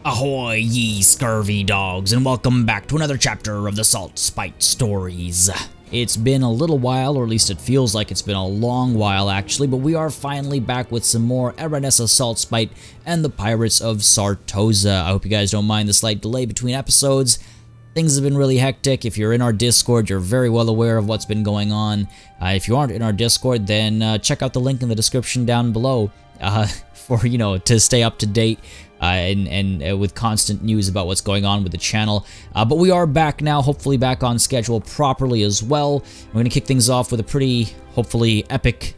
Ahoy, ye scurvy dogs, and welcome back to another chapter of the Saltspite stories. It's been a little while, or at least it feels like it's been a long while actually, but we are finally back with some more Aranessa Saltspite and the Pirates of Sartosa. I hope you guys don't mind the slight delay between episodes. Things have been really hectic. If you're in our Discord, you're very well aware of what's been going on. If you aren't in our Discord, then check out the link in the description down below for, to stay up to date. And with constant news about what's going on with the channel. But we are back now, hopefully back on schedule properly as well. We're going to kick things off with a pretty, hopefully, epic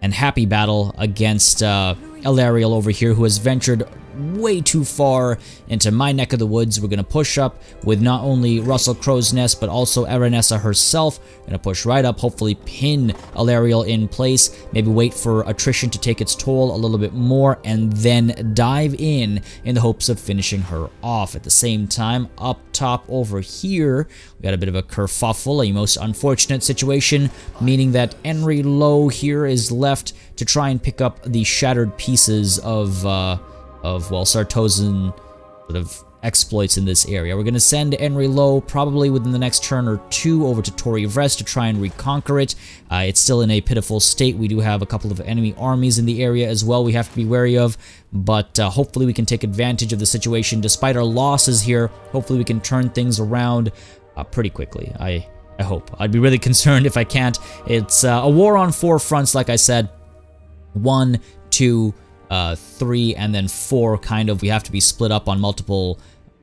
and happy battle against Elariel over here, who has ventured way too far into my neck of the woods. We're going to push up with not only Russell Crowe's Nest, but also Aranessa herself. Going to push right up, hopefully pin Elariel in place, maybe wait for attrition to take its toll a little bit more, and then dive in the hopes of finishing her off. At the same time, up top over here, we got a bit of a kerfuffle, a most unfortunate situation, meaning that LOWE here is left to try and pick up the shattered pieces of Sartosan sort of exploits in this area. We're going to send LOWE probably within the next turn or two over to Tori Vrest to try and reconquer it. It's still in a pitiful state. We do have a couple of enemy armies in the area as well we have to be wary of, but hopefully we can take advantage of the situation. Despite our losses here, hopefully we can turn things around pretty quickly. I hope. I'd be really concerned if I can't. It's a war on four fronts, like I said. 1, 2, 3, and then 4, kind of. We have to be split up on multiple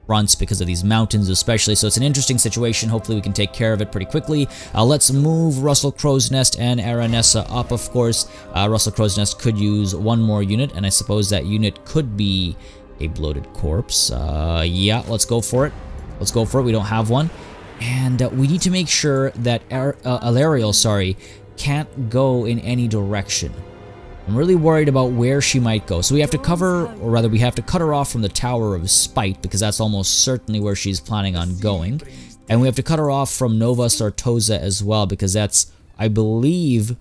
fronts because of these mountains especially, so it's an interesting situation. Hopefully we can take care of it pretty quickly. Let's move Russell Crowe's Nest and Aranessa up, of course. Russell Crowe's Nest could use one more unit, and I suppose that unit could be a bloated corpse. Yeah, let's go for it. Let's go for it. We don't have one. And we need to make sure that Elariel, can't go in any direction. I'm really worried about where she might go. So we have to cover, or rather we have to cut her off from the Tower of Spite, because that's almost certainly where she's planning on going. And we have to cut her off from Nova Sartosa as well, because that's, I believe,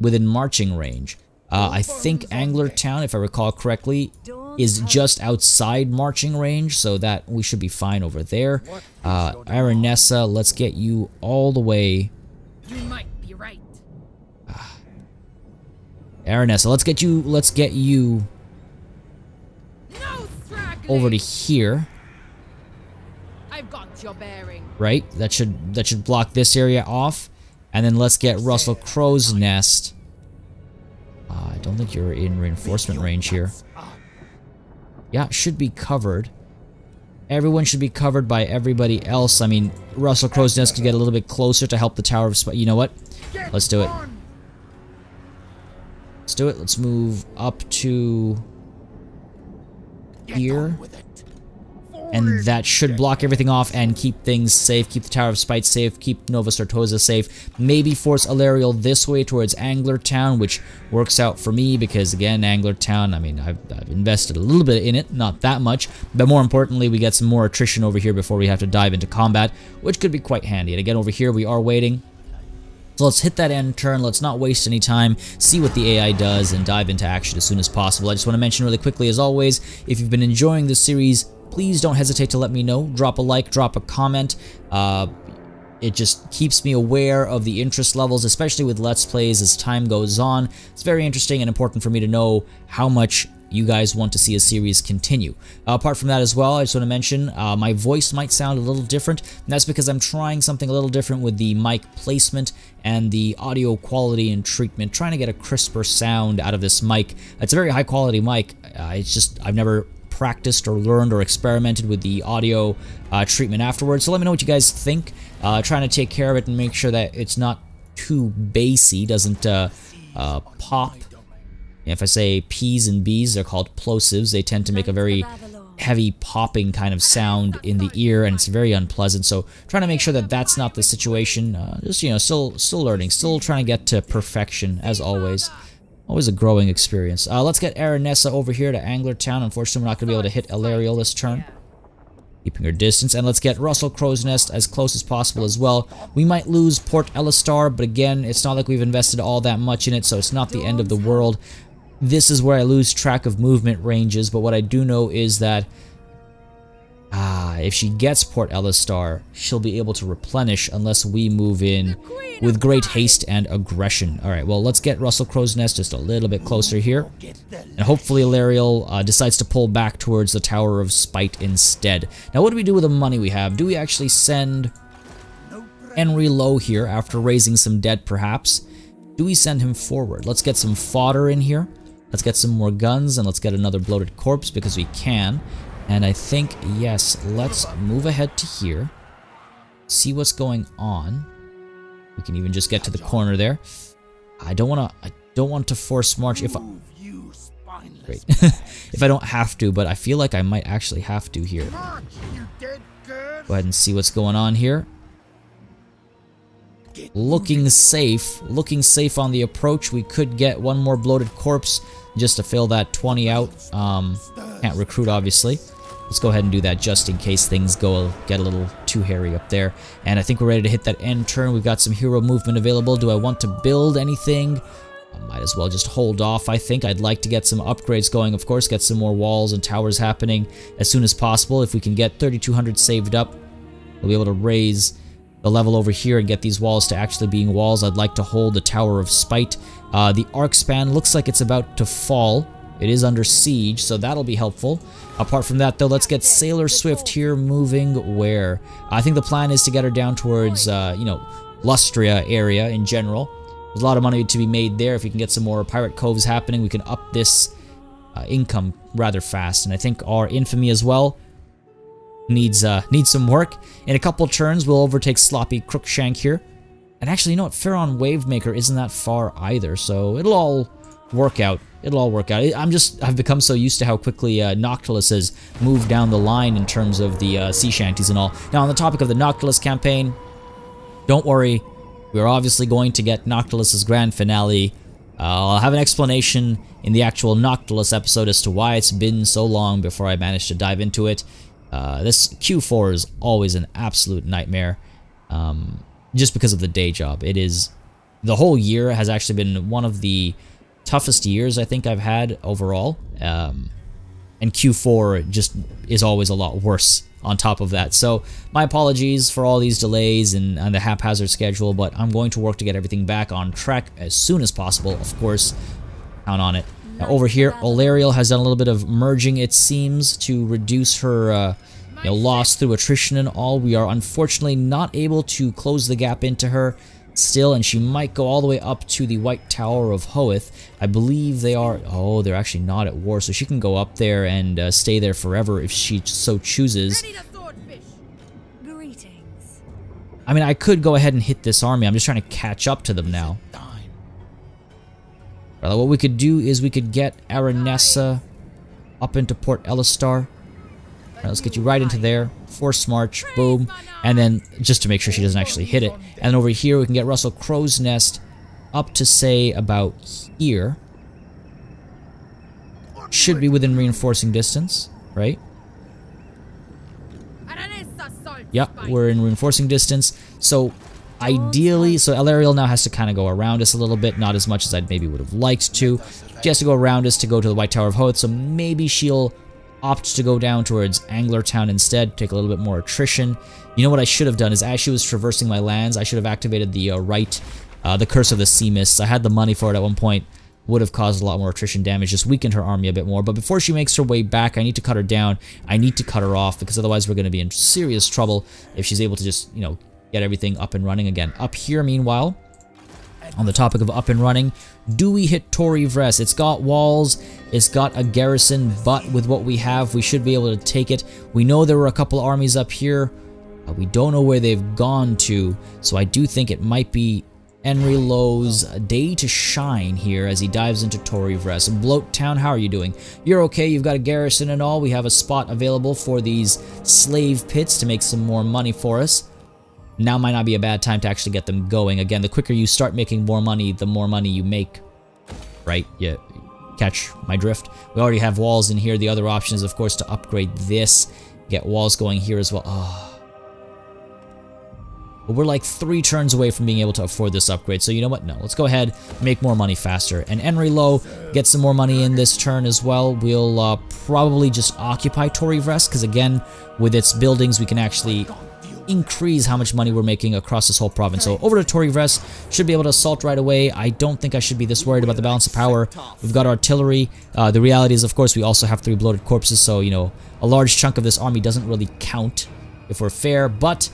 within marching range. I think Angler Town, if I recall correctly, is just outside marching range, so that we should be fine over there. Aranessa, let's get you all the way. You might be right. Aranessa, let's get you over to here. I've got your bearing. Right? That should block this area off. And then let's get Russell Crowe's Nest. I don't think you're in reinforcement range here. Yeah, should be covered. Everyone should be covered by everybody else. I mean, Russell Crowe's Nest could get a little bit closer to help the Tower of Spite. You know what? Let's do it. Let's do it. Let's move up to here. And that should block everything off and keep things safe. Keep the Tower of Spite safe. Keep Nova Sartosa safe. Maybe force Elariel this way towards Angler Town, which works out for me because, again, Angler Town, I mean, I've invested a little bit in it. Not that much. But more importantly, we get some more attrition over here before we have to dive into combat, which could be quite handy. And again, over here, we are waiting. So let's hit that end turn, let's not waste any time, see what the AI does, and dive into action as soon as possible. I just want to mention really quickly, as always, if you've been enjoying this series, please don't hesitate to let me know. Drop a like, drop a comment. It just keeps me aware of the interest levels, especially with Let's Plays as time goes on. It's very interesting and important for me to know how much you guys want to see a series continue. Apart from that as well, I just want to mention my voice might sound a little different, and that's because I'm trying something a little different with the mic placement and the audio quality and treatment, trying to get a crisper sound out of this mic. It's a very high quality mic. It's just I've never practiced or learned or experimented with the audio treatment afterwards, so let me know what you guys think. Trying to take care of it and make sure that it's not too bassy, doesn't pop. If I say P's and B's, they're called plosives. They tend to make a very heavy popping kind of sound in the ear, and it's very unpleasant. So trying to make sure that that's not the situation. Just, still learning, still trying to get to perfection, as always. Always a growing experience. Let's get Aranessa over here to Angler Town. Unfortunately, we're not going to be able to hit Elariel this turn. Keeping her distance. And let's get Russell Crowe's Nest as close as possible as well. We might lose Port Elistar, but again, it's not like we've invested all that much in it, so it's not the end of the world. This is where I lose track of movement ranges, but what I do know is that if she gets Port Elistar, she'll be able to replenish unless we move in with great haste and aggression. Alright, well, let's get Russell Crowe's Nest just a little bit closer here. And hopefully Alariel decides to pull back towards the Tower of Spite instead. Now, what do we do with the money we have? Do we actually send Henry Lowe here after raising some debt, perhaps? Do we send him forward? Let's get some fodder in here. Let's get some more guns, and let's get another bloated corpse because we can. And I think, yes, let's move ahead to here. See what's going on. We can even just get to the corner there. I don't want to force march if I... Great. If I don't have to, but I feel like I might actually have to here. Go ahead and see what's going on here. Looking safe on the approach. We could get one more bloated corpse just to fill that 20 out. Can't recruit, obviously. Let's go ahead and do that just in case things get a little too hairy up there. And I think we're ready to hit that end turn. We've got some hero movement available. Do I want to build anything? I might as well just hold off. I think I'd like to get some upgrades going, of course, get some more walls and towers happening as soon as possible. If we can get 3,200 saved up, we'll be able to raise the level over here and get these walls to actually being walls. I'd like to hold the Tower of Spite. The arc span looks like it's about to fall. It is under siege, so that'll be helpful. Apart from that, though, let's get Sailor Swift here moving where? I think the plan is to get her down towards, you know, Lustria area in general. There's a lot of money to be made there. If we can get some more Pirate Coves happening, we can up this income rather fast. And I think our infamy as well needs some work. In a couple turns, we'll overtake Sloppy Crookshank here. And actually, you know what? Pharaon Wavemaker isn't that far either, so it'll all work out. It'll all work out. I've become so used to how quickly Noctilus has moved down the line in terms of the sea shanties and all. Now, on the topic of the Noctilus campaign, don't worry. We're obviously going to get Noctilus's grand finale. I'll have an explanation in the actual Noctilus episode as to why it's been so long before I managed to dive into it. This Q4 is always an absolute nightmare, just because of the day job. It is, the whole year has actually been one of the toughest years I think I've had overall, and Q4 just is always a lot worse on top of that. So my apologies for all these delays and the haphazard schedule, but I'm going to work to get everything back on track as soon as possible, of course. Count on it. Now, over here, Alariel has done a little bit of merging, it seems, to reduce her loss through attrition and all. We are unfortunately not able to close the gap into her still, and she might go all the way up to the White Tower of Hoeth. I believe they are... Oh, they're actually not at war, so she can go up there and stay there forever if she so chooses. Greetings. I mean, I could go ahead and hit this army. I'm just trying to catch up to them now. Well, what we could do is we could get Aranessa up into Port Elistar. Right, let's get you right into there. Force march, boom. And then, just to make sure she doesn't actually hit it. And then over here, we can get Russell Crowe's Nest up to, say, about here. Should be within reinforcing distance, right? Yep, we're in reinforcing distance. So, ideally, so Alariel now has to kind of go around us a little bit, not as much as I maybe would have liked to. She has to go around us to go to the White Tower of Hoeth, so maybe she'll opt to go down towards Anglertown instead, take a little bit more attrition. You know what I should have done is, as she was traversing my lands, I should have activated the the Curse of the Sea Mists. I had the money for it at one point. Would have caused a lot more attrition damage, just weakened her army a bit more. But before she makes her way back, I need to cut her down. I need to cut her off, because otherwise we're going to be in serious trouble if she's able to just, you know, get everything up and running again. Up here, meanwhile, on the topic of up and running, do we hit Torivres? It's got walls, it's got a garrison, but with what we have, we should be able to take it. We know there were a couple armies up here. We don't know where they've gone to, so I do think it might be Henry Lowe's day to shine here as he dives into Torivres. Bloat Town, how are you doing? You're okay, you've got a garrison and all. We have a spot available for these slave pits to make some more money for us. Now might not be a bad time to actually get them going. Again, the quicker you start making more money, the more money you make. Right? Yeah, catch my drift. We already have walls in here. The other option is, of course, to upgrade this. Get walls going here as well. Oh. But we're like 3 turns away from being able to afford this upgrade. So you know what? No, let's go ahead, make more money faster. And Enry Low, get some more money in this turn as well. We'll probably just occupy Torivres, because again, with its buildings, we can actually increase how much money we're making across this whole province. So over to Torivres, should be able to assault right away. I don't think I should be this worried about the balance of power. We've got artillery. The reality is, of course, we also have 3 bloated corpses, so, you know, a large chunk of this army doesn't really count if we're fair, but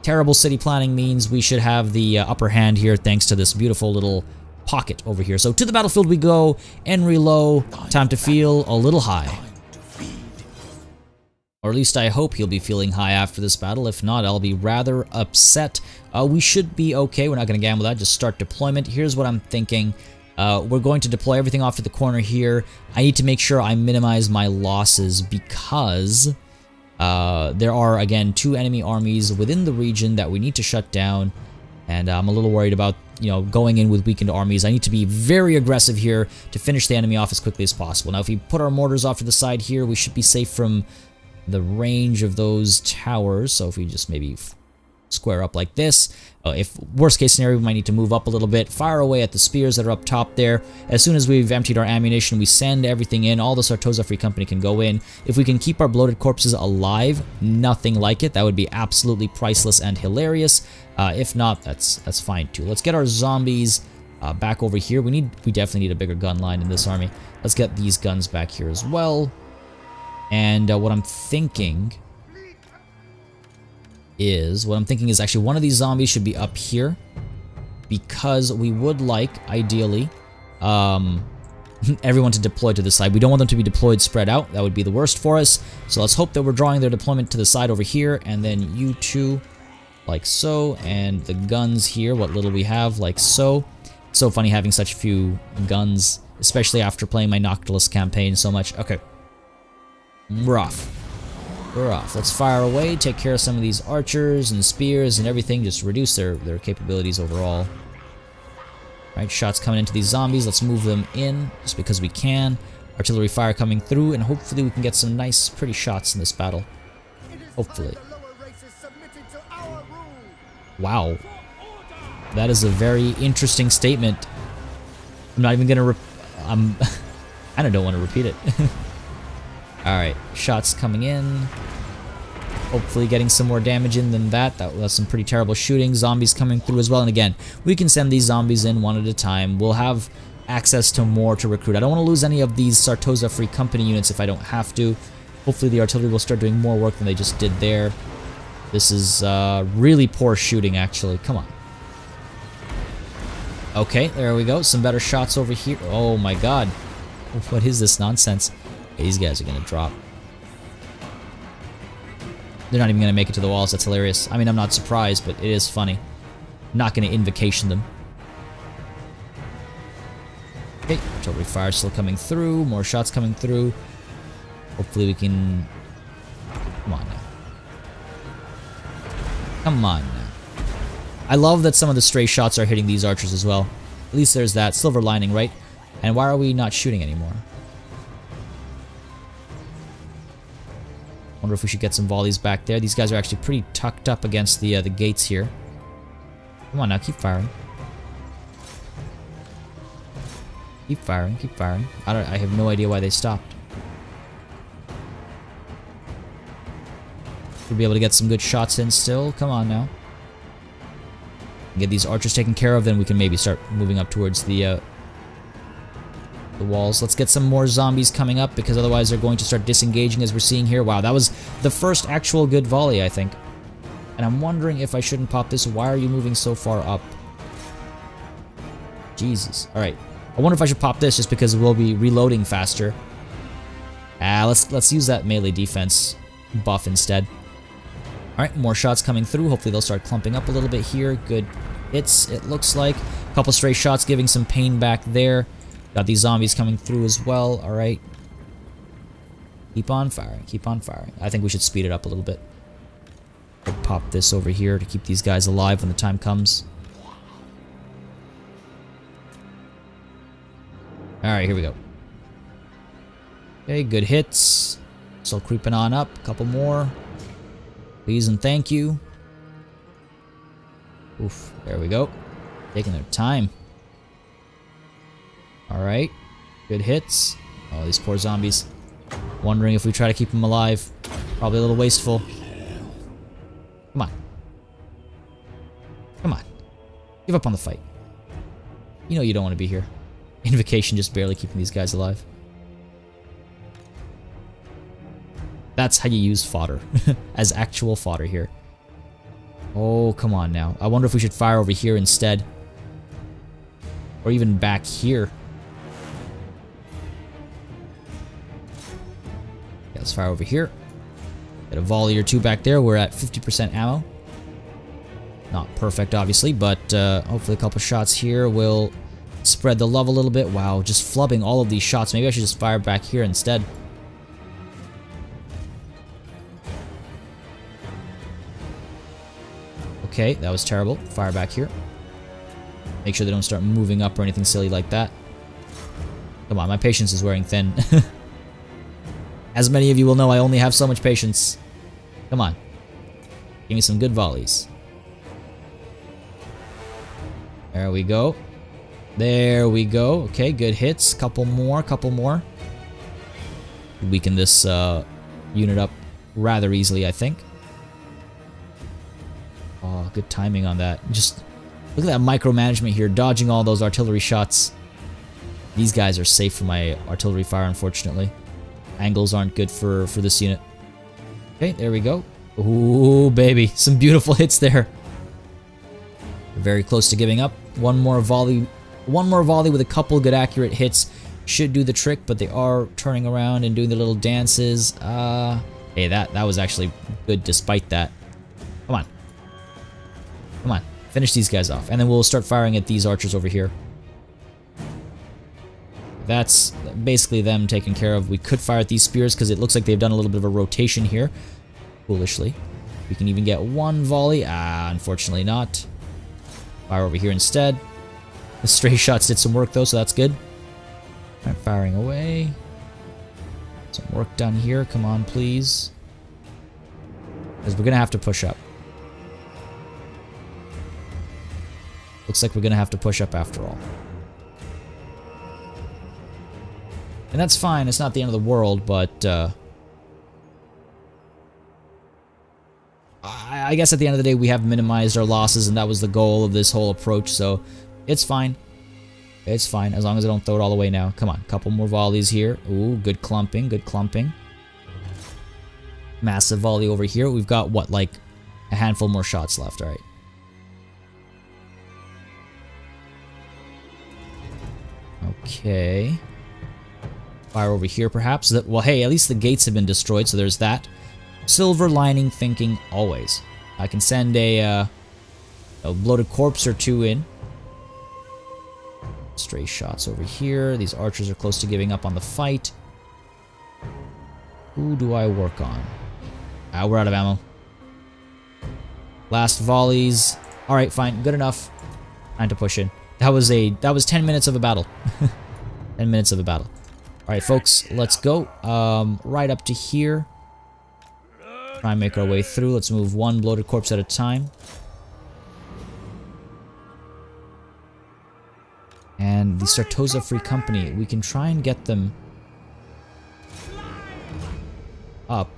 terrible city planning means we should have the upper hand here thanks to this beautiful little pocket over here. So to the battlefield we go. Enry Low, time to feel a little high. Or at least I hope he'll be feeling high after this battle. If not, I'll be rather upset. We should be okay. We're not going to gamble that. Just start deployment. Here's what I'm thinking. We're going to deploy everything off to the corner here. I need to make sure I minimize my losses because there are, again, 2 enemy armies within the region that we need to shut down. And I'm a little worried about, you know, going in with weakened armies. I need to be very aggressive here to finish the enemy off as quickly as possible. Now, if we put our mortars off to the side here, we should be safe from the range of those towers. So if we just maybe square up like this, if worst case scenario, we might need to move up a little bit, fire away at the spears that are up top there. As soon as we've emptied our ammunition, we send everything in. All the Sartosa Free Company can go in. If we can keep our bloated corpses alive, nothing like it. That would be absolutely priceless and hilarious. If not, that's fine too. Let's get our zombies back over here. We definitely need a bigger gun line in this army. Let's get these guns back here as well. And what I'm thinking is actually one of these zombies should be up here, because we would like, ideally, everyone to deploy to the side. We don't want them to be deployed spread out. That would be the worst for us. So let's hope that we're drawing their deployment to the side over here, and then you 2 like so, and the guns here, what little we have, like so. It's so funny having such few guns, especially after playing my Noctilus campaign so much. Okay. We're off. We're off. Let's fire away, take care of some of these archers and spears and everything, just reduce their capabilities overall. Alright, shots coming into these zombies. Let's move them in, just because we can. Artillery fire coming through, and hopefully we can get some nice, pretty shots in this battle. Hopefully. Wow. That is a very interesting statement. I'm not even gonna I don't want to repeat it. Alright, shots coming in. Hopefully getting some more damage in than that. That was some pretty terrible shooting. Zombies coming through as well. And again, we can send these zombies in one at a time. We'll have access to more to recruit. I don't want to lose any of these Sartosa Free Company units if I don't have to. Hopefully the artillery will start doing more work than they just did there. This is really poor shooting, actually. Come on. Okay, there we go. Some better shots over here. Oh my god. What is this nonsense? Okay, these guys are going to drop. They're not even going to make it to the walls. That's hilarious. I mean, I'm not surprised, but it is funny. I'm not going to invocation them. Okay, artillery fire still coming through. More shots coming through. Hopefully we can... Come on now. Come on now. I love that some of the stray shots are hitting these archers as well. At least there's that silver lining, right? And why are we not shooting anymore? Wonder if we should get some volleys back there. These guys are actually pretty tucked up against the gates here. Come on now, keep firing. Keep firing, keep firing. I have no idea why they stopped. We'll be able to get some good shots in still. Come on now. Get these archers taken care of, then we can maybe start moving up towards the walls. Let's get some more zombies coming up, because otherwise they're going to start disengaging, as we're seeing here. Wow, that was the first actual good volley, I think. And I'm wondering if I shouldn't pop this. Why are you moving so far up? Jesus. Alright. I wonder if I should pop this just because we'll be reloading faster. Let's use that melee defense buff instead. Alright, more shots coming through. Hopefully they'll start clumping up a little bit here. Good hits, it looks like. A couple stray shots giving some pain back there. Got these zombies coming through as well. Alright. Keep on firing, keep on firing. I think we should speed it up a little bit. Pop this over here to keep these guys alive when the time comes. Alright, here we go. Okay, good hits. Still creeping on up. A couple more. Please and thank you. Oof, there we go. Taking their time. Alright. Good hits. Oh, these poor zombies. Wondering if we try to keep them alive. Probably a little wasteful. Come on. Come on. Give up on the fight. You know you don't want to be here. Invocation just barely keeping these guys alive. That's how you use fodder. As actual fodder here. Oh, come on now. I wonder if we should fire over here instead. Or even back here. Yeah, let's fire over here. Get a volley or two back there. We're at 50% ammo. Not perfect, obviously, but hopefully a couple shots here will spread the love a little bit. Wow, just flubbing all of these shots. Maybe I should just fire back here instead. Okay, that was terrible. Fire back here. Make sure they don't start moving up or anything silly like that. Come on, my patience is wearing thin. As many of you will know, I only have so much patience. Come on. Give me some good volleys. There we go. There we go. Okay, good hits. Couple more, couple more. Weaken this unit up rather easily, I think. Oh, good timing on that. Just look at that micromanagement here, dodging all those artillery shots. These guys are safe from my artillery fire, unfortunately. Angles aren't good for this unit. Okay, there we go. Ooh, baby. Some beautiful hits there. We're very close to giving up. One more volley with a couple good accurate hits should do the trick, but they are turning around and doing the little dances. Hey, that was actually good despite that. Come on. Come on. Finish these guys off. And then we'll start firing at these archers over here. That's basically them taken care of. We could fire at these spears because it looks like they've done a little bit of a rotation here. Foolishly. We can even get one volley. Unfortunately not. Fire over here instead. The stray shots did some work though, so that's good. Alright, firing away. Some work done here. Come on, please. Because we're going to have to push up. Looks like we're going to have to push up after all. And that's fine. It's not the end of the world, but I guess at the end of the day we have minimized our losses, and that was the goal of this whole approach, so it's fine. It's fine, as long as I don't throw it all away now. Come on, couple more volleys here. Ooh, good clumping, good clumping. Massive volley over here. We've got, what, like a handful more shots left, alright. Okay. Fire over here, perhaps. Well, hey, at least the gates have been destroyed, so there's that. Silver lining thinking always. I can send a bloated corpse or two in. Stray shots over here. These archers are close to giving up on the fight. Who do I work on? We're out of ammo. Last volleys. Alright, fine. Good enough. Time to push in. That was 10 minutes of a battle. 10 minutes of a battle. Alright, folks, let's go. Right up to here. Try and make our way through. Let's move one bloated corpse at a time. And the Sartosa Free Company, we can try and get them up.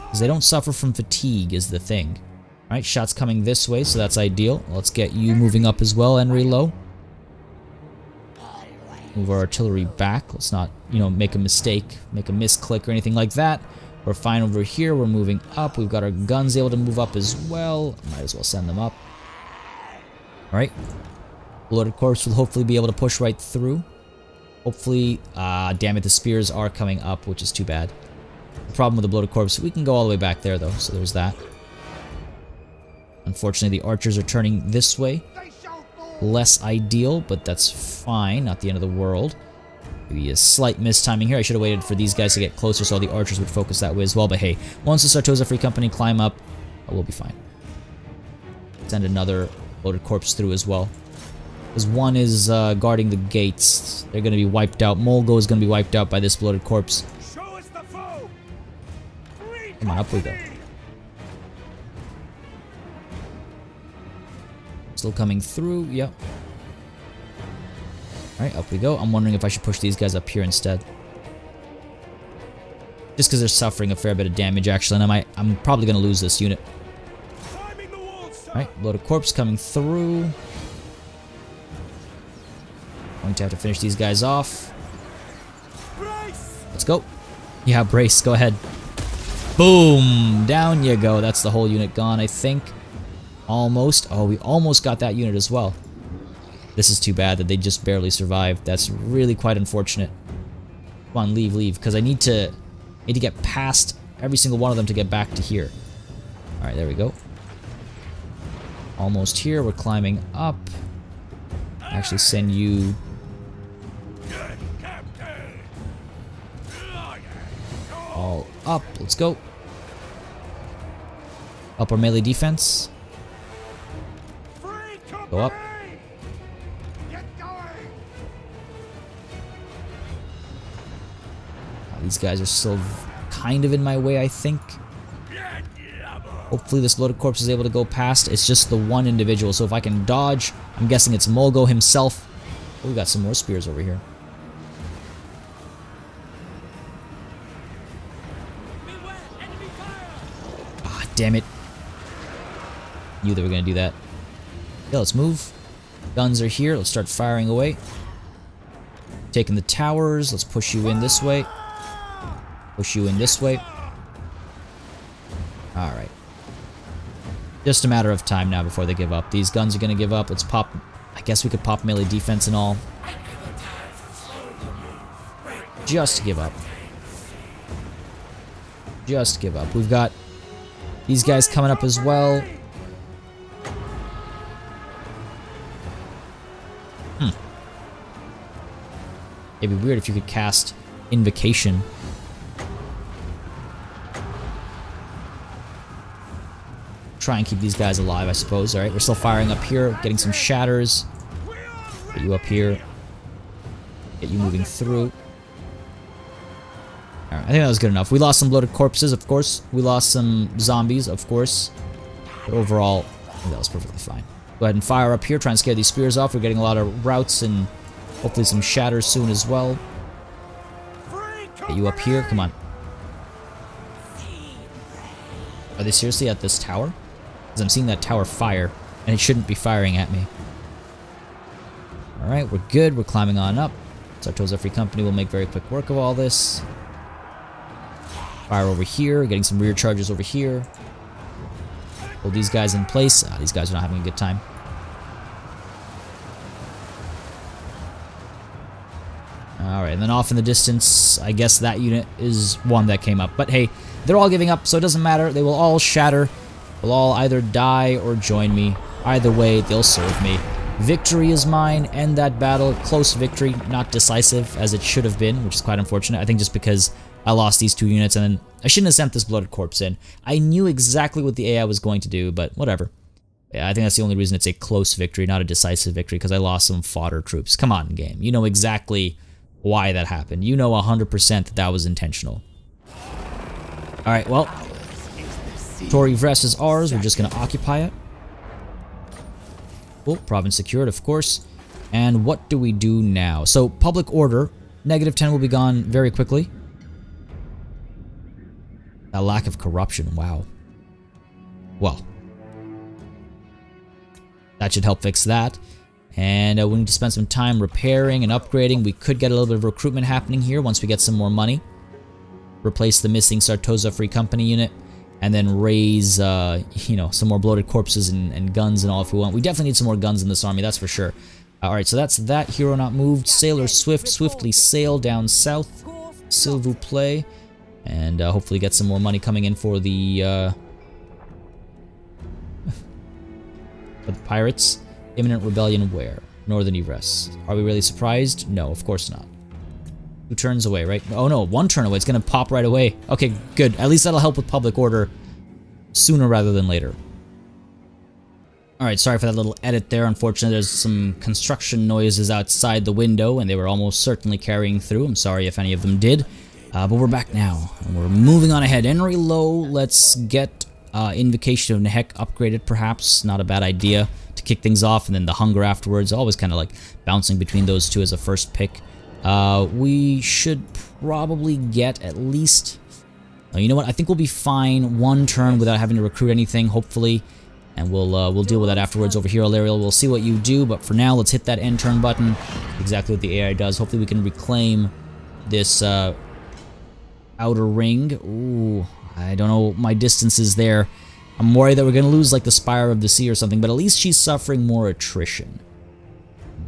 Because they don't suffer from fatigue is the thing. Alright, shots coming this way, so that's ideal. Let's get you moving up as well, Henry Lowe. Move our artillery back. Let's not, make a mistake, make a misclick or anything like that. We're fine over here. We're moving up. We've got our guns able to move up as well. Might as well send them up. Alright. Bloated corpse will hopefully be able to push right through. Hopefully, damn it, the spears are coming up, which is too bad. The problem with the bloated corpse, we can go all the way back there though, so there's that. Unfortunately, the archers are turning this way. Less ideal, but that's fine. Not the end of the world. Maybe a slight mistiming here. I should have waited for these guys to get closer so all the archers would focus that way as well. But hey, once the Sartosa Free Company climb up, we'll be fine. Send another loaded corpse through as well. Because one is guarding the gates. They're going to be wiped out. Molgo is going to be wiped out by this bloated corpse. Come on, up we go. Still coming through, yep. Alright, up we go. I'm wondering if I should push these guys up here instead. Just because they're suffering a fair bit of damage, actually, and I'm probably going to lose this unit. Alright, load of corpse coming through. Going to have to finish these guys off. Let's go. Yeah, brace, go ahead. Boom! Down you go. That's the whole unit gone, I think. Almost. Oh, we almost got that unit as well. This is too bad that they just barely survived. That's really quite unfortunate. Come on, leave, because I need to get past every single one of them to get back to here. Alright, there we go. Almost here. We're climbing up. Actually send you... all up. Let's go. Up our melee defense. Go up. These guys are still kind of in my way, I think. Hopefully this loaded corpse is able to go past. It's just the one individual, so if I can dodge, I'm guessing it's Molgo himself. Oh, we got some more spears over here. Ah, damn it. Knew they were going to do that. Yeah, let's move. Guns are here. Let's start firing away. Taking the towers. Let's push you in this way. Push you in this way. Alright. Just a matter of time now before they give up. These guns are going to give up. Let's pop... I guess we could pop melee defense and all. Just give up. Just give up. We've got these guys coming up as well. It'd be weird if you could cast Invocation. Try and keep these guys alive, I suppose. Alright, we're still firing up here, getting some shatters. Get you up here. Get you moving through. Alright, I think that was good enough. We lost some bloated corpses, of course. We lost some zombies, of course. But overall, I think that was perfectly fine. Go ahead and fire up here, try and scare these spears off. We're getting a lot of routes and hopefully some shatters soon as well. Get you up here, come on. Are they seriously at this tower? Because I'm seeing that tower fire, and it shouldn't be firing at me. Alright, we're good. We're climbing on up. Sartosa Free Company will make very quick work of all this. Fire over here, getting some rear charges over here. Hold these guys in place. Ah, these guys are not having a good time. Alright, and then off in the distance, I guess that unit is one that came up. But hey, they're all giving up, so it doesn't matter. They will all shatter. They'll all either die or join me. Either way, they'll serve me. Victory is mine. End that battle. Close victory, not decisive, as it should have been, which is quite unfortunate. I think just because I lost these two units, and then I shouldn't have sent this bloated corpse in. I knew exactly what the AI was going to do, but whatever. Yeah, I think that's the only reason it's a close victory, not a decisive victory, because I lost some fodder troops. Come on, game. You know exactly why that happened. You know 100% that that was intentional. Alright, well, Tori Vrest is ours. We're just going to occupy it. Cool, province secured, of course. And what do we do now? So, public order, -10 will be gone very quickly. A lack of corruption, wow. Well, that should help fix that. And we need to spend some time repairing and upgrading. We could get a little bit of recruitment happening here once we get some more money. Replace the missing Sartosa Free Company unit. And then raise, you know, some more bloated corpses and guns and all if we want. We definitely need some more guns in this army, that's for sure. Alright, so that's that. Hero not moved. Sailor Swift, swiftly sail down south. S'il vous plaît. And hopefully get some more money coming in for the pirates. Imminent rebellion where? Northern Evrest. Are we really surprised? No, of course not. 2 turns away, right? Oh no, 1 turn away. It's gonna pop right away. Okay, good. At least that'll help with public order sooner rather than later. Alright, sorry for that little edit there. Unfortunately, there's some construction noises outside the window, and they were almost certainly carrying through. I'm sorry if any of them did. But we're back now, and we're moving on ahead. Enry Low, let's get Invocation of Nehek upgraded, perhaps. Not a bad idea to kick things off, and then the Hunger afterwards. Always kind of like bouncing between those two as a first pick. We should probably get at least... you know what? I think we'll be fine one turn without having to recruit anything, hopefully. And we'll deal with that afterwards over here, Alariel. We'll see what you do, but for now, let's hit that end turn button. Exactly what the AI does. Hopefully we can reclaim this outer ring. Ooh, I don't know my distances there. I'm worried that we're going to lose like the Spire of the Sea or something, but at least she's suffering more attrition.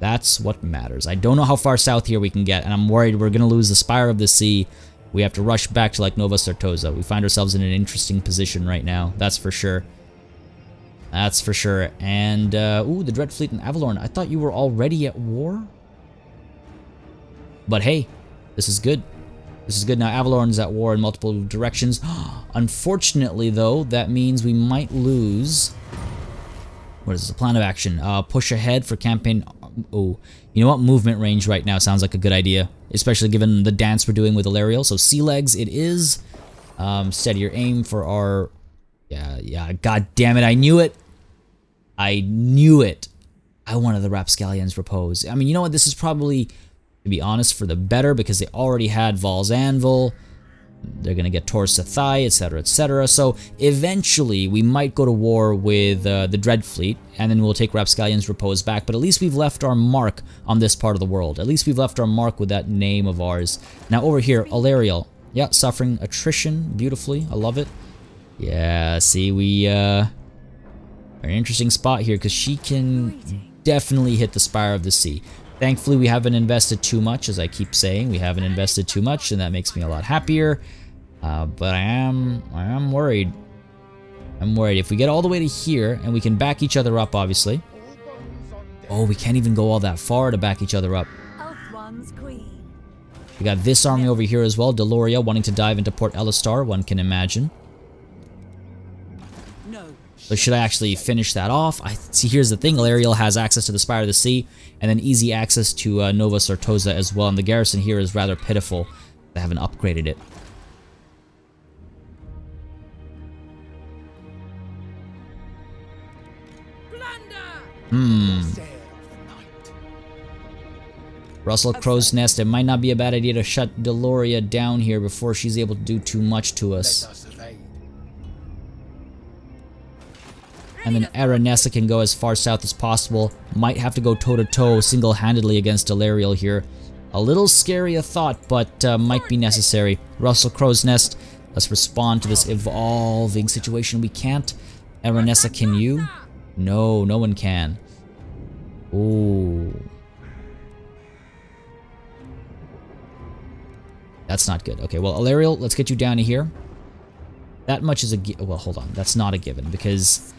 That's what matters. I don't know how far south here we can get, and I'm worried we're going to lose the Spire of the Sea. We have to rush back to like Nova Sartosa. We find ourselves in an interesting position right now, that's for sure. That's for sure. And, ooh, the Dread Fleet in Avalorn. I thought you were already at war? But hey, this is good. This is good. Now, Avalorn's at war in multiple directions. Unfortunately, though, that means we might lose... What is the plan of action? Push ahead for campaign... Oh, you know what? Movement range right now sounds like a good idea. Especially given the dance we're doing with Alariel. So, sea legs it is. Steady your aim for our... Yeah, god damn it, I knew it! I knew it! I wanted the Rapscallions Repose. I mean, you know what, this is probably, to be honest, for the better, because they already had Val's Anvil, they're gonna get Taurus Thai, etc, etc, so eventually we might go to war with the Dread Fleet, and then we'll take Rapscallions Repose back, but at least we've left our mark on this part of the world. At least we've left our mark with that name of ours. Now over here, Alariel. Yeah, suffering attrition beautifully, I love it. Yeah, see, we are in an interesting spot here because she can definitely hit the Spire of the Sea. Thankfully, we haven't invested too much, as I keep saying. We haven't invested too much, and that makes me a lot happier. But I am worried. I'm worried. If we get all the way to here, and we can back each other up, obviously. Oh, we can't even go all that far to back each other up. We got this army over here as well. Deloria wanting to dive into Port Elistar, one can imagine. So should I actually finish that off? See, here's the thing. Alariel has access to the Spire of the Sea, and then easy access to Nova Sartosa as well. And the garrison here is rather pitiful. They haven't upgraded it. Russell Crowe's Nest. It might not be a bad idea to shut Deloria down here before she's able to do too much to us. And then Aranessa can go as far south as possible. Might have to go toe-to-toe single-handedly against Alariel here. A little scary a thought, but might be necessary. Russell Crowe's Nest. Let's respond to this evolving situation. We can't. Aranessa, can you? No, no one can. Ooh. That's not good. Okay, well, Alariel, let's get you down to here. That much is a... Well, hold on. That's not a given, because...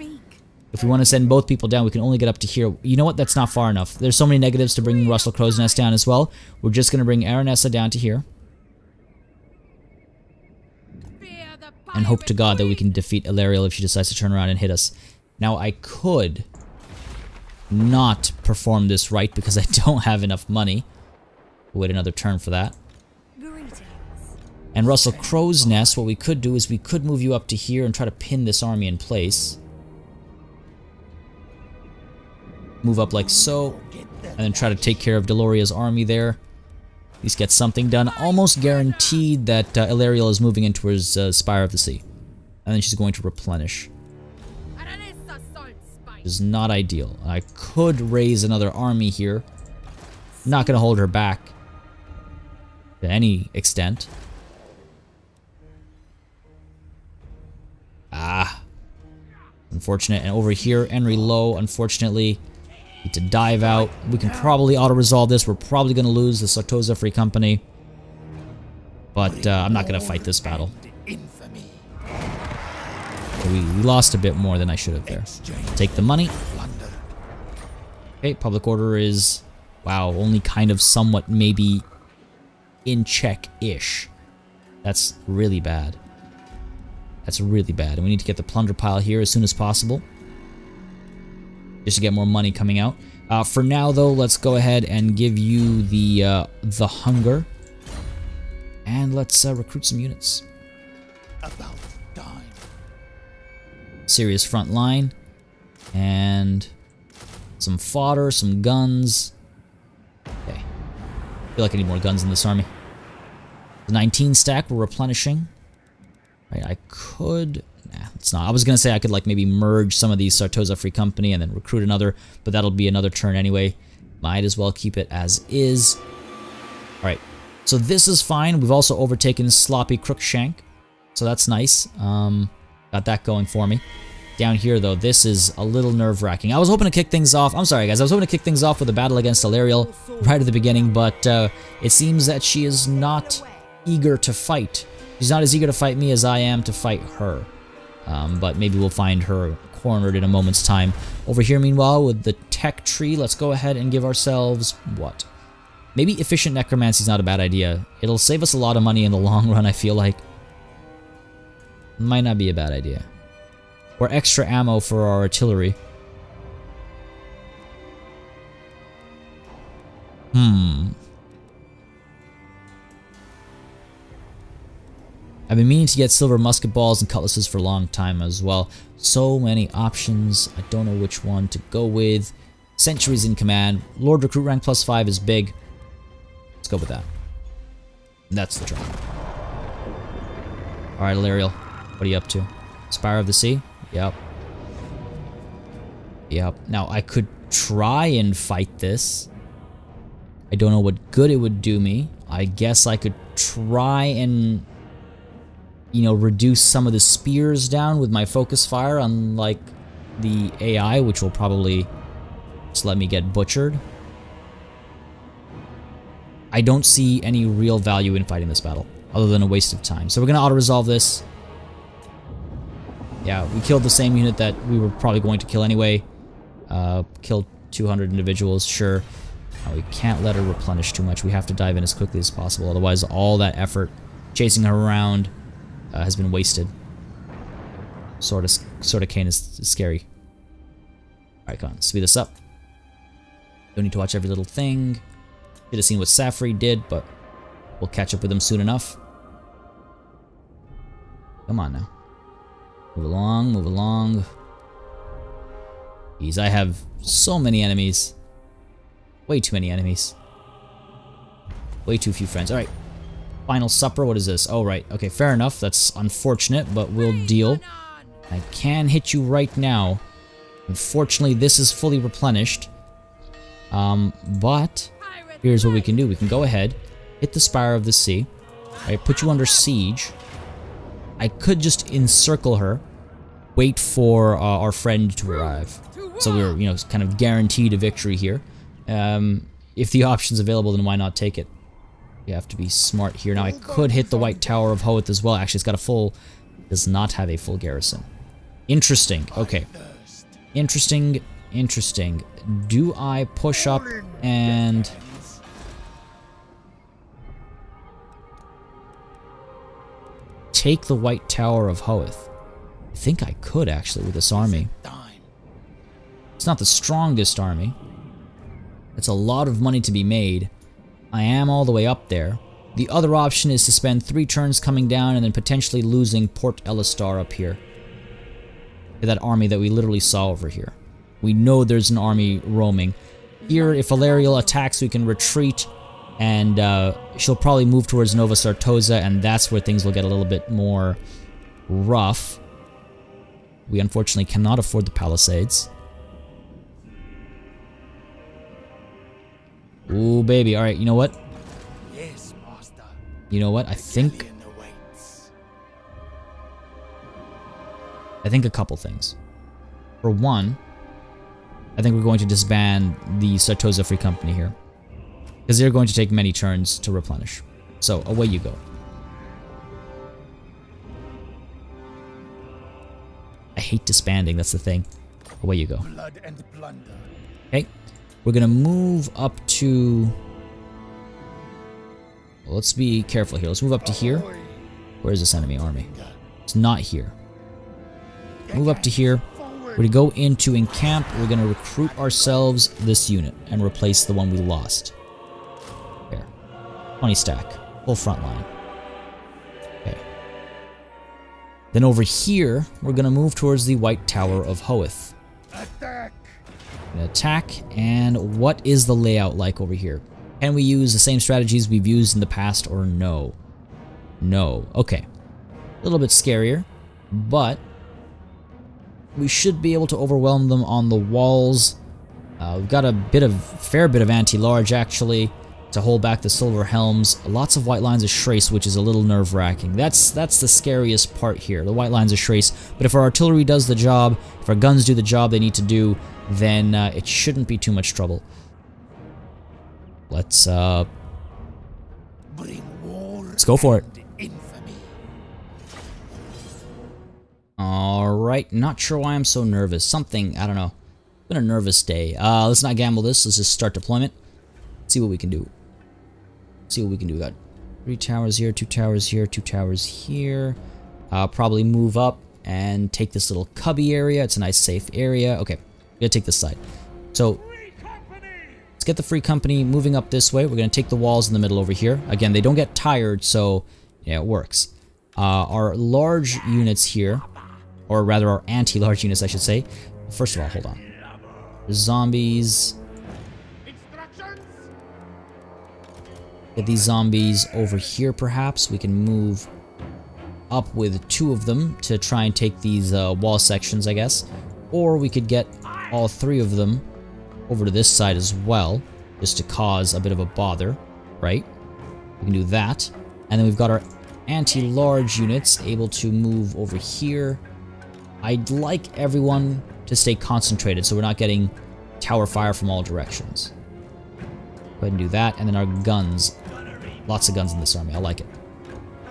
If we want to send both people down, we can only get up to here. You know what? That's not far enough. There's so many negatives to bringing Russell Crowe's Nest down as well. We're just going to bring Aranessa down to here. And hope to God that we can defeat Alariel if she decides to turn around and hit us. Now, I could not perform this right because I don't have enough money. We'll wait another turn for that. And Russell Crowe's Nest, what we could do is we could move you up to here and try to pin this army in place. Move up like so, and then try to take care of Deloria's army there. At least get something done. Almost guaranteed that Alariel is moving into his Spire of the Sea. And then she's going to replenish. Which is not ideal. I could raise another army here. Not going to hold her back to any extent. Ah. Unfortunate. And over here, Henry Lowe, unfortunately... Need to dive out. We can probably auto-resolve this. We're probably going to lose the Sartosa Free Company. But I'm not going to fight this battle. We lost a bit more than I should have there. Take the money. Okay, public order is... Wow, only kind of somewhat maybe in check-ish. That's really bad. That's really bad. And we need to get the plunder pile here as soon as possible. Just to get more money coming out. For now, though, let's go ahead and give you the hunger, and let's recruit some units. About time. serious front line. And some fodder, some guns. Okay. I feel like I need more guns in this army. The 19 stack we're replenishing. Right, I could... Nah, it's not. I was gonna say I could like maybe merge some of these Sartosa Free Company and then recruit another, but that'll be another turn anyway. Might as well keep it as is. Alright, so this is fine. We've also overtaken Sloppy Crookshank, so that's nice. Got that going for me. Down here, though, this is a little nerve-wracking. I was hoping to kick things off. I'm sorry, guys. I was hoping to kick things off with a battle against Alariel right at the beginning, but it seems that she is not eager to fight. She's not as eager to fight me as I am to fight her. But maybe we'll find her cornered in a moment's time. Over here, meanwhile, with the tech tree, let's go ahead and give ourselves what? Maybe efficient necromancy is not a bad idea. It'll save us a lot of money in the long run, I feel like. Might not be a bad idea. Or extra ammo for our artillery. I've been meaning to get silver musket balls and cutlasses for a long time as well. So many options. I don't know which one to go with. Centuries in command. Lord Recruit rank +5 is big. Let's go with that. That's the try. Alright, Alariel. What are you up to? Spire of the Sea? Yep. Yep. Now, I could try and fight this. I don't know what good it would do me. I guess I could try and, you know, reduce some of the spears down with my focus fire, unlike the AI, which will probably just let me get butchered. I don't see any real value in fighting this battle, other than a waste of time. So we're going to auto-resolve this. Yeah, we killed the same unit that we were probably going to kill anyway. Killed 200 individuals, sure. Now, we can't let her replenish too much. We have to dive in as quickly as possible. Otherwise, all that effort chasing her around has been wasted. Sort of Kane is scary. Alright, come on, speed this up. Don't need to watch every little thing. Should have seen what Safri did, but we'll catch up with him soon enough. Come on now. Move along, move along. Jeez, I have so many enemies. Way too many enemies. Way too few friends. Alright. Final supper, what is this? Oh, right. Okay, fair enough. That's unfortunate, but we'll deal. I can hit you right now. Unfortunately, this is fully replenished. But here's what we can do. We can go ahead, hit the Spire of the Sea. Right, put you under siege. I could just encircle her, wait for our friend to arrive. So we're, you know, kind of guaranteed a victory here. If the option's available, then why not take it? You have to be smart here. Now I could hit the White Tower of Hoeth as well. Actually, it's got a full... does not have a full garrison. Interesting. Okay. Interesting. Interesting. Do I push up and... take the White Tower of Hoeth? I think I could, actually, with this army. It's not the strongest army. It's a lot of money to be made. I am all the way up there. The other option is to spend 3 turns coming down and then potentially losing Port Elistar up here. That army that we literally saw over here. We know there's an army roaming. Here, if Alariel attacks, we can retreat, and she'll probably move towards Nova Sartosa, and that's where things will get a little bit more rough. We unfortunately cannot afford the Palisades. Ooh, baby. Alright, you know what? Yes, master. You know what? I think a couple things. For one, I think we're going to disband the Sartosa Free Company here, because they're going to take many turns to replenish. So, away you go. I hate disbanding, that's the thing. Away you go. Blood and plunder. Okay. We're gonna move up to... well, let's be careful here. Let's move up to here. Where's this enemy army? It's not here. Move up to here. We're gonna go into encamp. We're gonna recruit ourselves this unit and replace the one we lost. There. 20 stack. Full front line. Okay. Then over here, we're going to move towards the White Tower of Hoeth. Attack! Gonna attack, and what is the layout like over here? Can we use the same strategies we've used in the past, or no? No. Okay. A little bit scarier, but we should be able to overwhelm them on the walls. We've got a fair bit of anti-large, actually, to hold back the silver helms. Lots of white lines of Schrace, which is a little nerve-wracking. That's the scariest part here, the white lines of Schrace. But if our artillery does the job, if our guns do the job they need to do, then it shouldn't be too much trouble. Let's go for it. Infamy. Alright, not sure why I'm so nervous. Something, I don't know. It's been a nervous day. Let's not gamble this. Let's just start deployment. See what we can do. See what we can do. We got 3 towers here, 2 towers here, 2 towers here. Probably move up and take this little cubby area. It's a nice safe area. Okay, we're gonna take this side. So let's get the free company moving up this way. We're gonna take the walls in the middle over here. Again, they don't get tired, so yeah, it works. Our large units here, or rather our anti-large units, I should say. First of all, hold on. Zombies. Get these zombies over here, perhaps. We can move up with 2 of them to try and take these wall sections, I guess. Or we could get all 3 of them over to this side as well, just to cause a bit of a bother, right? We can do that. And then we've got our anti-large units able to move over here. I'd like everyone to stay concentrated so we're not getting tower fire from all directions. Go ahead and do that. And then our guns. Lots of guns in this army. I like it.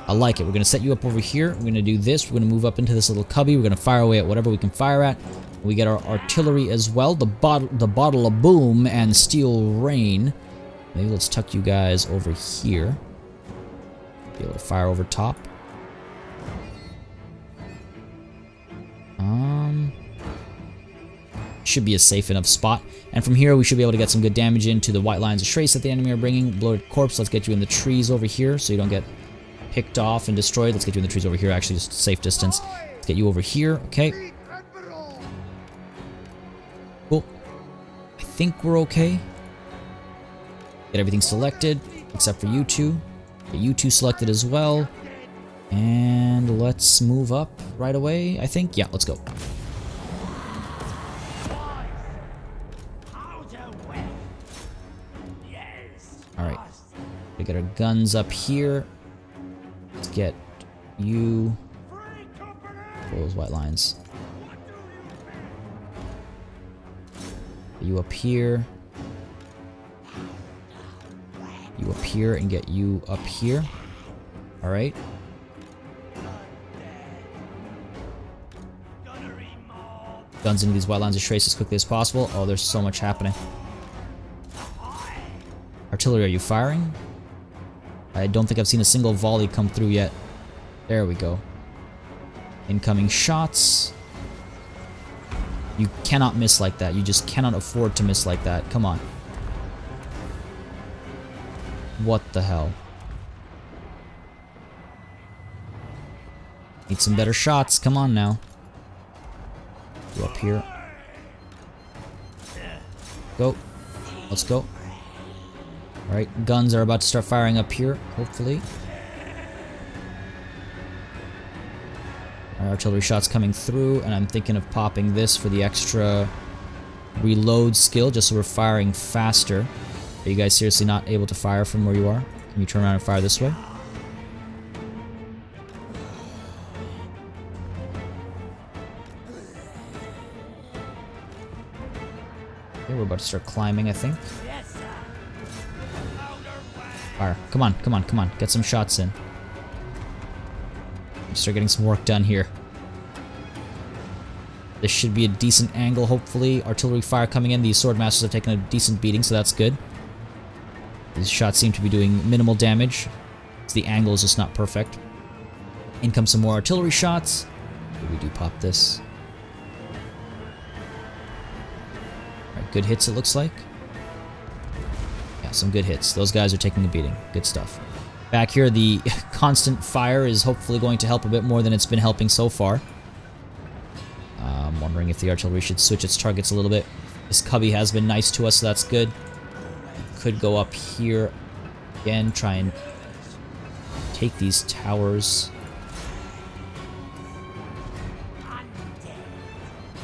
I like it. We're going to set you up over here. We're going to do this. We're going to move up into this little cubby. We're going to fire away at whatever we can fire at. We get our artillery as well. The bottle of boom and steel rain. Maybe let's tuck you guys over here. Be able to fire over top. Should be a safe enough spot. And from here, we should be able to get some good damage into the white lines of Schrace that the enemy are bringing. Bloated corpse, let's get you in the trees over here so you don't get picked off and destroyed. Let's get you in the trees over here, actually, just safe distance. Let's get you over here, okay. Cool. I think we're okay. Get everything selected, except for you 2. Get you 2 selected as well. And let's move up right away, I think. Yeah, let's go. Alright. We get our guns up here. Let's get you. Pull those white lines. Get you up here. You up here and get you up here. Alright. Guns into these white lines of Schrace as quickly as possible. Oh, there's so much happening. Artillery, are you firing? I don't think I've seen a single volley come through yet. There we go. Incoming shots. You cannot miss like that. You just cannot afford to miss like that. Come on. What the hell? Need some better shots. Come on now. Go up here. Go. Let's go. Alright, guns are about to start firing up here, hopefully. Our artillery shots coming through, and I'm thinking of popping this for the extra reload skill, just so we're firing faster. Are you guys seriously not able to fire from where you are? Can you turn around and fire this way? Okay, we're about to start climbing, I think. Fire. Come on, come on, come on. Get some shots in. Start getting some work done here. This should be a decent angle, hopefully. Artillery fire coming in. These sword masters have taken a decent beating, so that's good. These shots seem to be doing minimal damage. So the angle is just not perfect. In comes some more artillery shots. We do pop this. Alright, good hits it looks like. Yeah, some good hits. Those guys are taking a beating. Good stuff. Back here, the constant fire is hopefully going to help a bit more than it's been helping so far. I'm wondering if the artillery should switch its targets a little bit. This cubby has been nice to us, so that's good. Could go up here again, try and take these towers.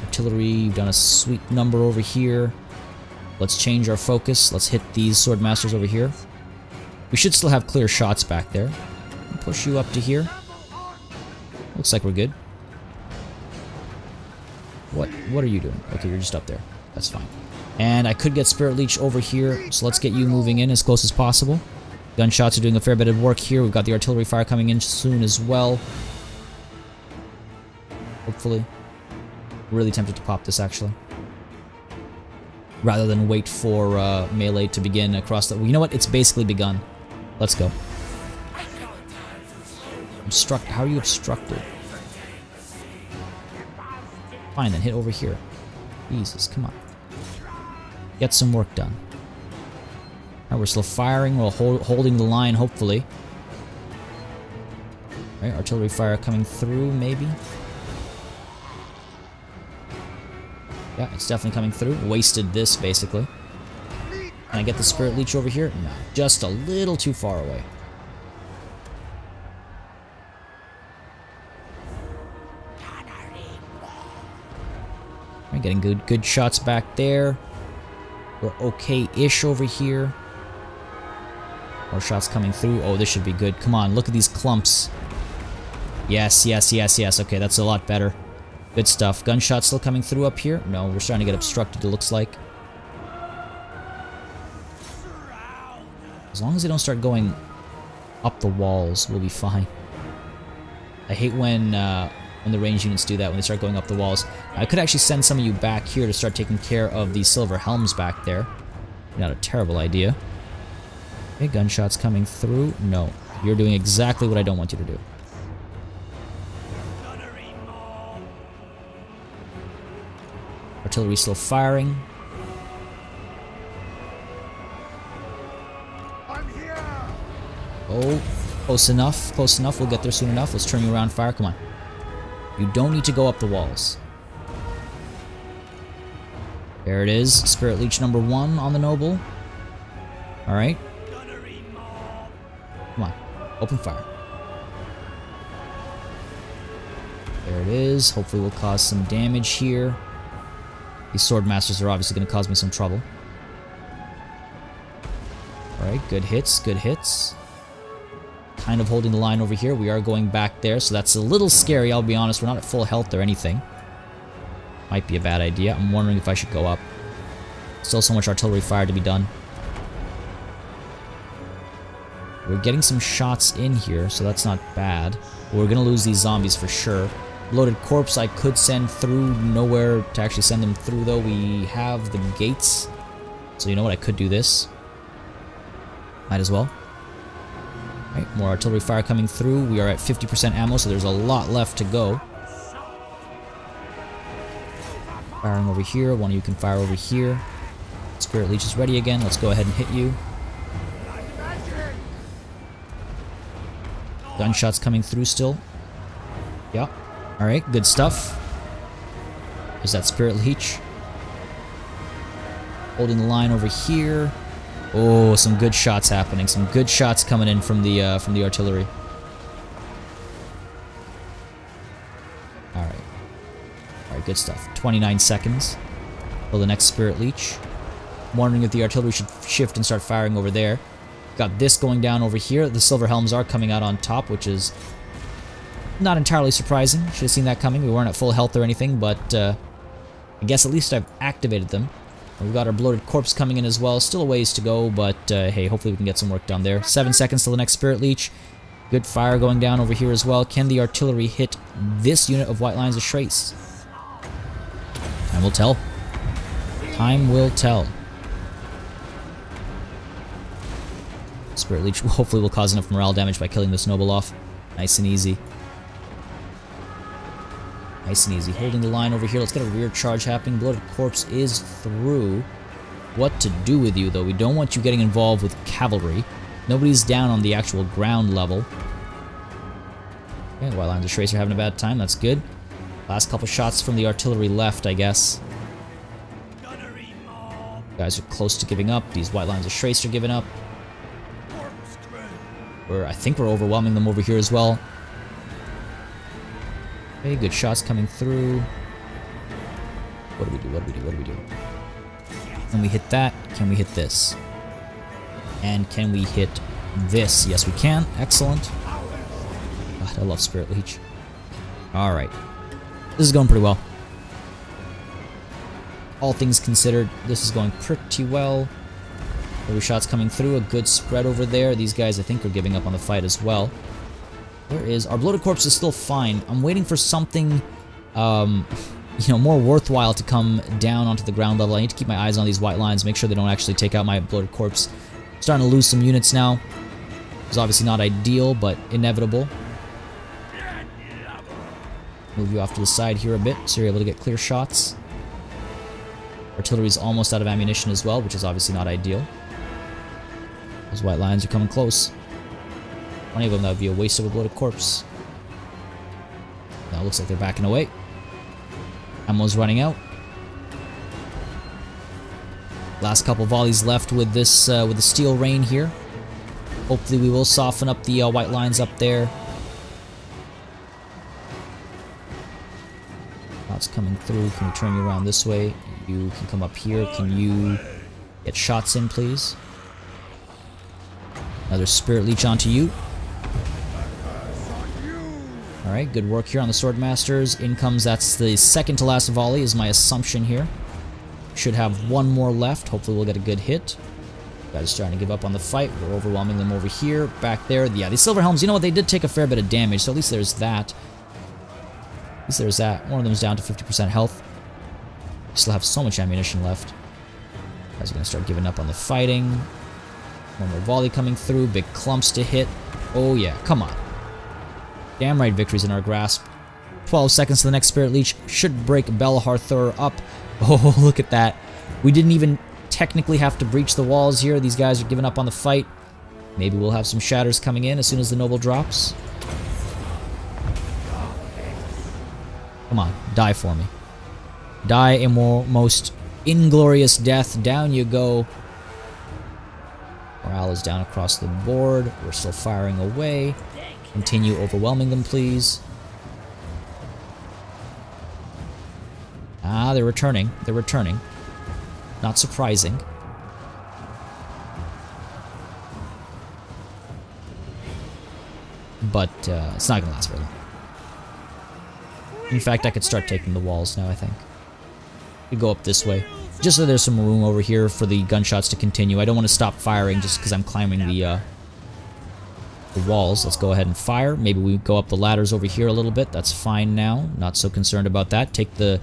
Artillery, you've done a sweet number over here. Let's change our focus. Let's hit these swordmasters over here. We should still have clear shots back there. Push you up to here. Looks like we're good. What are you doing? Okay, you're just up there. That's fine. And I could get Spirit Leech over here, so let's get you moving in as close as possible. Gunshots are doing a fair bit of work here. We've got the artillery fire coming in soon as well. Hopefully. Really tempted to pop this, actually. Rather than wait for melee to begin across the... Well, you know what? It's basically begun. Let's go. Obstruct. How are you obstructed? Fine, then hit over here. Jesus, come on. Get some work done. Alright, we're still firing. We're holding the line, hopefully. Alright, artillery fire coming through, maybe. Yeah, it's definitely coming through. Wasted this, basically. Can I get the Spirit Leech over here? No, just a little too far away. Alright, getting good shots back there. We're okay-ish over here. More shots coming through. Oh, this should be good. Come on, look at these clumps. Yes, yes, yes, yes. Okay, that's a lot better. Good stuff. Gunshots still coming through up here? No, we're starting to get obstructed, it looks like. As long as they don't start going up the walls, we'll be fine. I hate when the range units do that, when they start going up the walls. I could actually send some of you back here to start taking care of these silver helms back there. Not a terrible idea. Okay, gunshots coming through. No, you're doing exactly what I don't want you to do. Artillery still firing. Oh, close enough, close enough. We'll get there soon enough. Let's turn you around, fire. Come on. You don't need to go up the walls. There it is. Spirit Leech number 1 on the noble. Alright. Come on. Open fire. There it is. Hopefully we'll cause some damage here. These swordmasters are obviously going to cause me some trouble. Alright, good hits, good hits. Kind of holding the line over here. We are going back there, so that's a little scary, I'll be honest. We're not at full health or anything. Might be a bad idea. I'm wondering if I should go up. Still so much artillery fire to be done. We're getting some shots in here, so that's not bad. But we're going to lose these zombies for sure. Loaded corpse I could send through. Nowhere to actually send them through, though. We have the gates. So you know what? I could do this. Might as well. Right, more artillery fire coming through. We are at 50% ammo, so there's a lot left to go. Firing over here. One of you can fire over here. Spirit Leech is ready again. Let's go ahead and hit you. Gunshots coming through still. Yeah. Alright, good stuff. There's that Spirit Leech. Holding the line over here. Oh, some good shots happening. Some good shots coming in from the artillery. Alright. Alright, good stuff. 29 seconds till the next Spirit Leech. I'm wondering if the artillery should shift and start firing over there. Got this going down over here. The silver helms are coming out on top, which is not entirely surprising. Should have seen that coming. We weren't at full health or anything, but I guess at least I've activated them. We've got our bloated corpse coming in as well. Still a ways to go, but hey, hopefully we can get some work done there. 7 seconds till the next Spirit Leech. Good fire going down over here as well. Can the artillery hit this unit of White Lions of Trace? Time will tell. Time will tell. Spirit Leech hopefully will cause enough morale damage by killing this noble off. Nice and easy. Nice and easy. Holding the line over here. Let's get a rear charge happening. Bloated Corpse is through. What to do with you, though? We don't want you getting involved with cavalry. Nobody's down on the actual ground level. Okay, White Lines of Tracer having a bad time. That's good. Last couple shots from the artillery left, I guess. Guys are close to giving up. These White Lines of Tracer are giving up. I think we're overwhelming them over here as well. Okay, good shots coming through. What do we do? What do we do? What do we do? Can we hit that? Can we hit this? And can we hit this? Yes, we can. Excellent. God, I love Spirit Leech. Alright. This is going pretty well. All things considered, this is going pretty well. Every shot's coming through. A good spread over there. These guys, I think, are giving up on the fight as well. Where is... Our Bloated Corpse is still fine. I'm waiting for something, you know, more worthwhile to come down onto the ground level. I need to keep my eyes on these white lines, make sure they don't actually take out my Bloated Corpse. I'm starting to lose some units now. It's obviously not ideal, but inevitable. Move you off to the side here a bit, so you're able to get clear shots. Artillery's almost out of ammunition as well, which is obviously not ideal. Those white lines are coming close. 20 of them, that would be a waste of a Bloated Corpse. Now it looks like they're backing away. Ammo's running out. Last couple volleys left with this, with the Steel Rain here. Hopefully we will soften up the white lines up there. Shots coming through. Can we turn you around this way? You can come up here. Can you get shots in, please? Another Spirit Leech onto you. Alright, good work here on the Swordmasters. In comes, that's the second to last volley, is my assumption here. Should have one more left. Hopefully we'll get a good hit. Guys are starting to give up on the fight. We're overwhelming them over here. Back there. Yeah, these Silver Helms, you know what? They did take a fair bit of damage, so at least there's that. At least there's that. One of them's down to 50% health. We still have so much ammunition left. Guys are going to start giving up on the fighting. One more volley coming through. Big clumps to hit. Oh yeah, come on. Damn right, victory's in our grasp. 12 seconds to the next Spirit Leech. Should break Belharthur up. Oh, look at that. We didn't even technically have to breach the walls here. These guys are giving up on the fight. Maybe we'll have some shatters coming in as soon as the Noble drops. Come on, die for me. Die a most inglorious death. Down you go. Morale is down across the board. We're still firing away. Continue overwhelming them, please. Ah, they're returning. They're returning. Not surprising. But it's not going to last very long. In fact, I could start taking the walls now, I think. We go up this way. Just so there's some room over here for the gunshots to continue. I don't want to stop firing just because I'm climbing the walls. Let's go ahead and fire. Maybe we go up the ladders over here a little bit. That's fine now. Not so concerned about that. Taking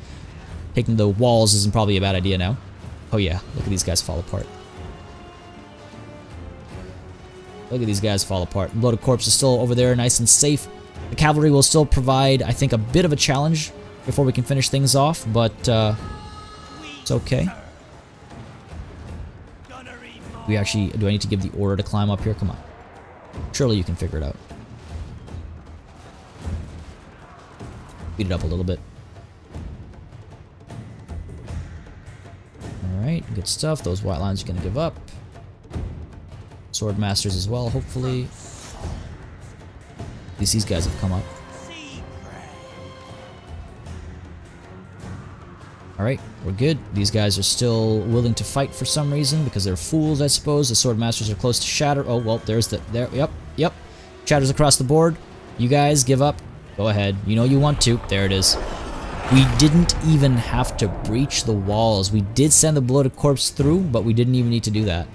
the walls isn't probably a bad idea now. Oh yeah, look at these guys fall apart. Look at these guys fall apart. Bloated Corpse is still over there, nice and safe. The cavalry will still provide, I think, a bit of a challenge before we can finish things off, but it's okay. We actually, do I need to give the order to climb up here? Come on. Surely you can figure it out. Beat it up a little bit. Alright, good stuff. Those white lines are going to give up. Swordmasters as well, hopefully. At least these guys have come up. Alright, we're good. These guys are still willing to fight for some reason because they're fools, I suppose. The Swordmasters are close to shatter. Oh, well, there's the... There, yep. Shatters across the board. You guys, give up. Go ahead. You know you want to. There it is. We didn't even have to breach the walls. We did send the Bloated Corpse through, but we didn't even need to do that.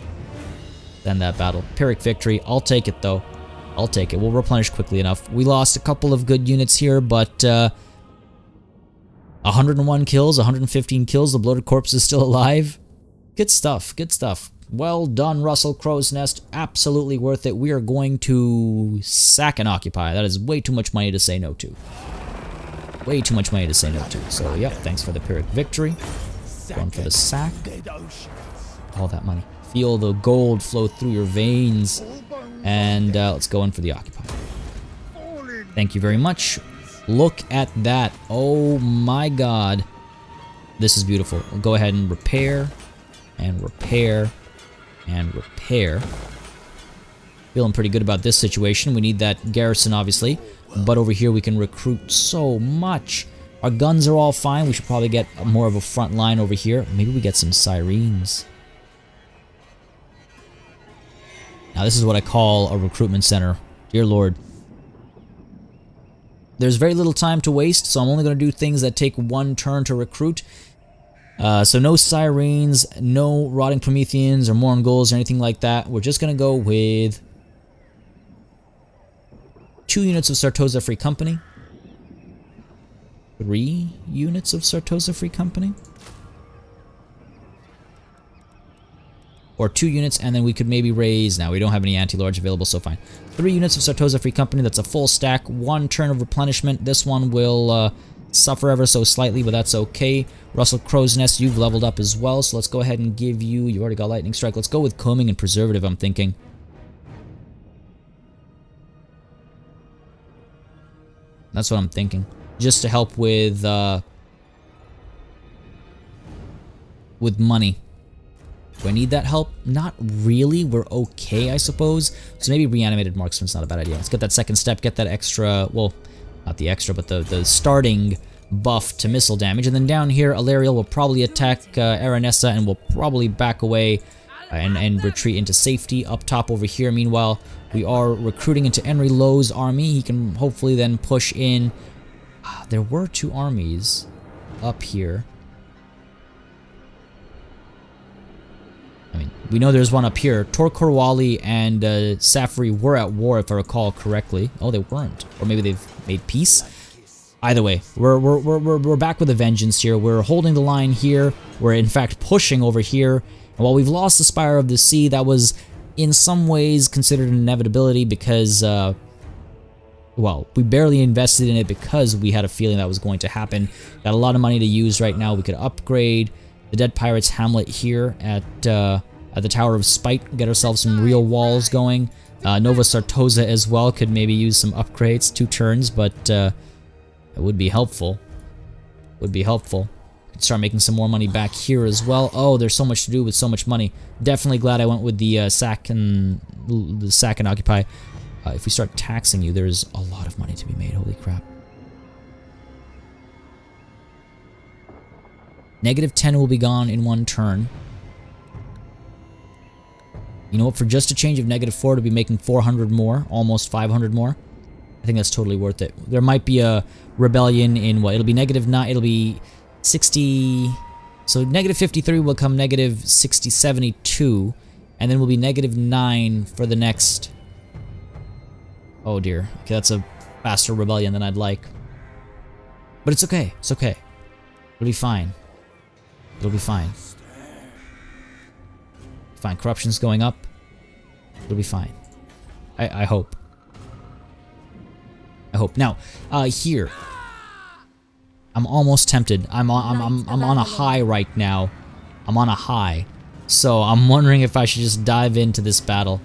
Then that battle. Pyrrhic victory. I'll take it, though. I'll take it. We'll replenish quickly enough. We lost a couple of good units here, but 101 kills, 115 kills. The Bloated Corpse is still alive. Good stuff. Good stuff. Well done, Russell Crow's Nest. Absolutely worth it. We are going to sack and occupy. That is way too much money to say no to. Way too much money to say no to. So, yep, thanks for the Pyrrhic victory. Going for the sack. All that money. Feel the gold flow through your veins. And let's go in for the occupy. Thank you very much. Look at that. Oh my god. This is beautiful. We'll go ahead and repair, and repair, and repair. Feeling pretty good about this situation. We need that garrison, obviously. But over here we can recruit so much. Our guns are all fine. We should probably get more of a front line over here. Maybe we get some sirens. Now this is what I call a recruitment center. Dear Lord. There's very little time to waste, so I'm only going to do things that take one turn to recruit. So no sirens, no rotting Prometheans or Mournguls or anything like that. We're just going to go with 2 units of Sartosa Free Company. 3 units of Sartosa Free Company. Or 2 units, and then we could maybe raise... Now, we don't have any anti-large available, so fine. 3 units of Sartosa Free Company, that's a full stack. 1 turn of replenishment. This one will suffer ever so slightly, but that's okay. Russell Crow's Nest, you've leveled up as well, so let's go ahead and give you... You've already got Lightning Strike. Let's go with Combing and Preservative, I'm thinking. That's what I'm thinking. Just to help with money. Do I need that help? Not really. We're okay, I suppose. So maybe Reanimated Marksman's not a bad idea. Let's get that second step, get that extra, well, not the extra, but the starting buff to missile damage. And then down here, Alariel will probably attack Aranessa and will probably back away and retreat into safety. Up top over here, meanwhile, we are recruiting into Henry Lowe's army. He can hopefully then push in. There were 2 armies up here. I mean, we know there's one up here. Tor Corwali and Safri were at war, if I recall correctly. Oh, they weren't. Or maybe they've made peace. Either way, we're back with a vengeance here. We're holding the line here. We're, in fact, pushing over here. And while we've lost the Spire of the Sea, that was, in some ways, considered an inevitability because... well, we barely invested in it because we had a feeling that was going to happen. Got a lot of money to use right now. We could upgrade the Dead Pirates Hamlet here at the Tower of Spite. Get ourselves some real walls going. Nova Sartosa as well could maybe use some upgrades. 2 turns, but it would be helpful. Would be helpful. Could start making some more money back here as well. Oh, there's so much to do with so much money. Definitely glad I went with the sack and occupy. If we start taxing you, there's a lot of money to be made. Holy crap. -10 will be gone in 1 turn. You know what? For just a change of -4 to be making 400 more, almost 500 more, I think that's totally worth it. There might be a rebellion in what? It'll be -9. It'll be 60. So -53 will become -60, 72, and then will be -9 for the next. Oh dear. Okay, that's a faster rebellion than I'd like. But it's okay. It's okay. It'll be fine. It'll be fine. Fine. Corruption's going up. It'll be fine. I hope. I hope. Now, here. I'm almost tempted. I'm on a high right now. I'm on a high. So I'm wondering if I should just dive into this battle.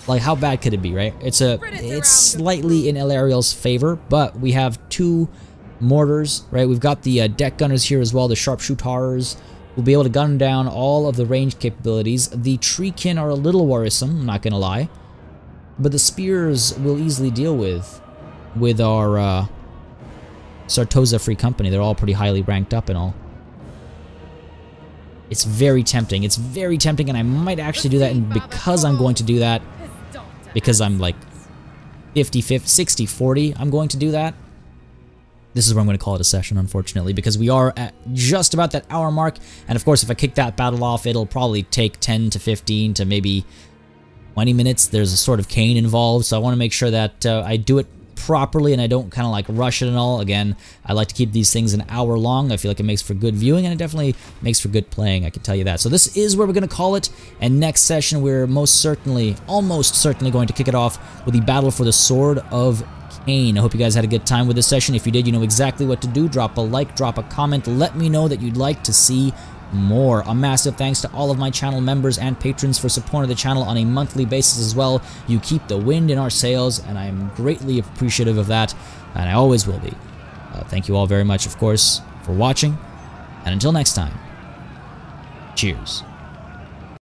Like, how bad could it be, right? It's slightly in Alariel's favor, but we have 2 mortars, right? We've got the deck gunners here as well, the sharpshooters. We'll be able to gun down all of the ranged capabilities. The treekin are a little worrisome, I'm not gonna lie. But the spears we'll easily deal with our Sartosa Free Company. They're all pretty highly ranked up and all. It's very tempting. It's very tempting, and I might actually do that, and because I'm going to do that, because I'm like 50-50, 60-40, I'm going to do that. This is where I'm going to call it a session, unfortunately, because we are at just about that hour mark, and of course, if I kick that battle off, it'll probably take 10 to 15 to maybe 20 minutes. There's a sort of cane involved, so I want to make sure that I do it properly and I don't kind of like rush it and all. Again, I like to keep these things an hour long. I feel like it makes for good viewing and it definitely makes for good playing, I can tell you that. So this is where we're going to call it, and next session we're most certainly, almost certainly going to kick it off with the battle for the Sword of Cain. I hope you guys had a good time with this session. If you did, you know exactly what to do. Drop a like, drop a comment, let me know that you'd like to see more. A massive thanks to all of my channel members and patrons for supporting the channel on a monthly basis as well. You keep the wind in our sails, and I am greatly appreciative of that, and I always will be. Thank you all very much, of course, for watching, and until next time, cheers.